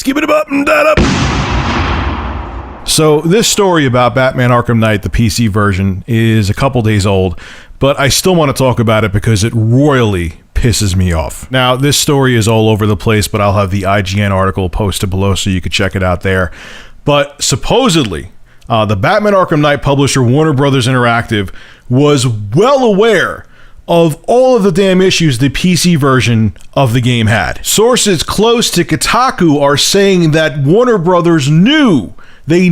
Skip it up and that up. So this story about Batman Arkham Knight, the PC version, is a couple days old, but I still want to talk about it because it royally pisses me off. Now, this story is all over the place, but I'll have the IGN article posted below so you can check it out there. But supposedly, the Batman Arkham Knight publisher Warner Brothers Interactive was well aware of all of the damn issues the PC version of the game had. Sources close to Kotaku are saying that Warner Brothers knew the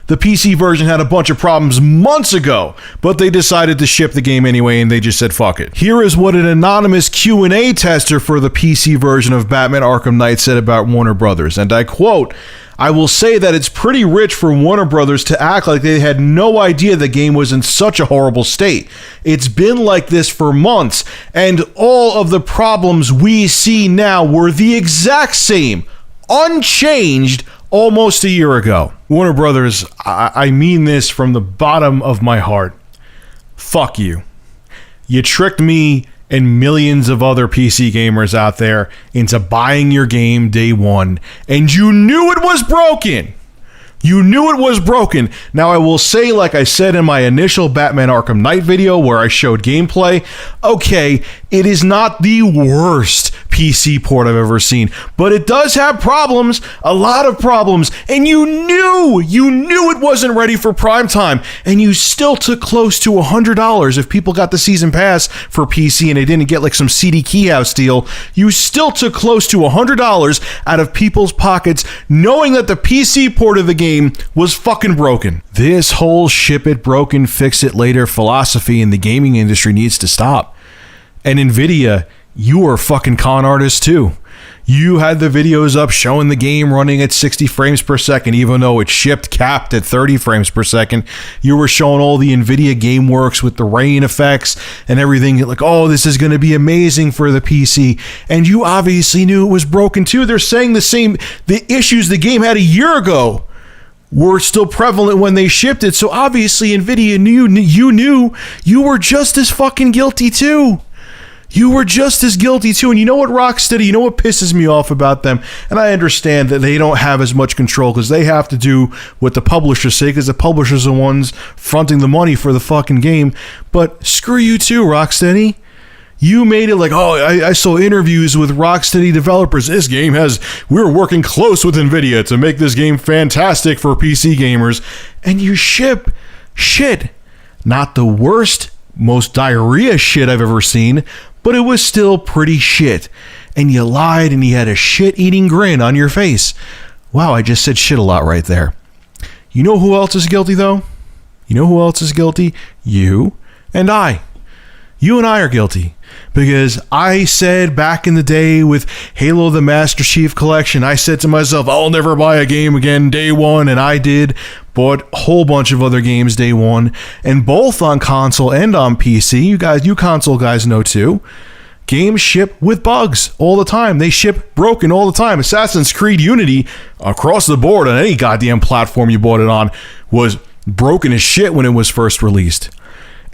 PC version had a bunch of problems months ago, but they decided to ship the game anyway, and they just said, fuck it. Here is what an anonymous Q&A tester for the PC version of Batman Arkham Knight said about Warner Brothers, and I quote, "I will say that it's pretty rich for Warner Brothers to act like they had no idea the game was in such a horrible state. It's been like this for months, and all of the problems we see now were the exact same, unchanged, almost a year ago." Warner Brothers, I mean this from the bottom of my heart. Fuck you. You tricked me and millions of other PC gamers out there into buying your game day one, and you knew it was broken. You knew it was broken. Now, I will say, like I said in my initial Batman Arkham Knight video where I showed gameplay, okay, it is not the worst PC port I've ever seen, but it does have problems, a lot of problems, and you knew it wasn't ready for prime time, and you still took close to $100 if people got the season pass for PC and they didn't get like some CD keyhouse deal. You still took close to $100 out of people's pockets knowing that the PC port of the game was fucking broken. This whole ship it broken, fix it later philosophy in the gaming industry needs to stop. And Nvidia, you are fucking con artists too. You had the videos up showing the game running at 60 frames per second, even though it shipped capped at 30 frames per second. You were showing all the Nvidia GameWorks with the rain effects and everything, like, oh, this is going to be amazing for the PC. And you obviously knew it was broken too. They're saying the issues the game had a year ago were still prevalent when they shipped it. So obviously Nvidia knew you were just as fucking guilty too. You were just as guilty too. And you know what, Rocksteady, you know what pisses me off about them? And I understand that they don't have as much control because they have to do what the publishers say because the publishers are the ones fronting the money for the fucking game. But screw you too, Rocksteady. You made it like, oh, I saw interviews with Rocksteady developers. We're working close with Nvidia to make this game fantastic for PC gamers. And you ship shit. Not the worst, most diarrhea shit I've ever seen, but it was still pretty shit. And you lied and you had a shit-eating grin on your face. Wow, I just said shit a lot right there. You know who else is guilty, though? You know who else is guilty? You and I. You and I are guilty. Because I said back in the day with Halo the Master Chief Collection, I said to myself, I'll never buy a game again day one, and I did. Bought a whole bunch of other games day one, and both on console and on PC. You console guys know too. Games ship with bugs all the time. They ship broken all the time. Assassin's Creed Unity, across the board on any goddamn platform you bought it on, was broken as shit when it was first released.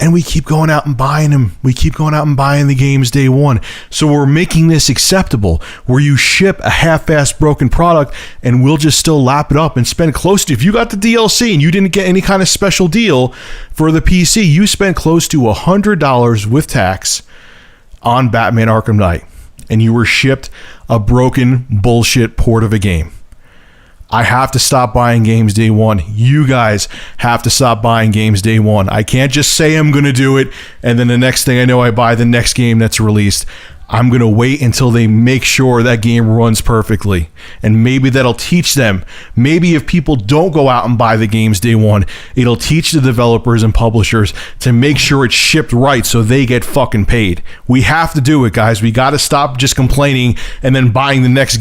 And we keep going out and buying them. We keep going out and buying the games day one. So we're making this acceptable, where you ship a half-assed broken product and we'll just still lap it up and spend close to, if you got the DLC and you didn't get any kind of special deal for the PC, you spent close to $100 with tax on Batman Arkham Knight. And you were shipped a broken bullshit port of a game. I have to stop buying games day one. You guys have to stop buying games day one. I can't just say I'm going to do it, and then the next thing I know, I buy the next game that's released. I'm going to wait until they make sure that game runs perfectly. And maybe that'll teach them. Maybe if people don't go out and buy the games day one, it'll teach the developers and publishers to make sure it's shipped right so they get fucking paid. We have to do it, guys. We got to stop just complaining and then buying the next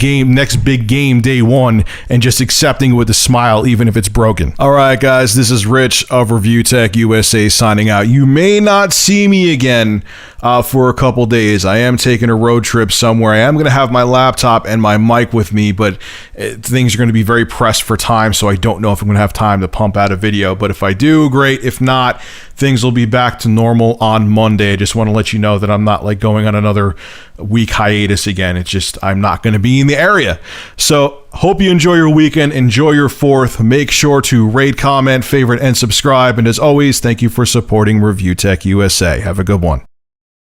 big game day one and just accepting it with a smile even if it's broken. All right, guys, this is Rich of Review Tech USA signing out. You may not see me again for a couple days. I am taking a road trip somewhere. I am going to have my laptop and my mic with me, but things are going to be very pressed for time, so I don't know if I'm going to have time to pump out a video. But if I do, great. If not, things will be back to normal on Monday. I just want to let you know that I'm not like going on another week hiatus again. It's just I'm not going to be in the area. So hope you enjoy your weekend. Enjoy your 4th. Make sure to rate, comment, favorite, and subscribe. And as always, thank you for supporting Review Tech USA. Have a good one.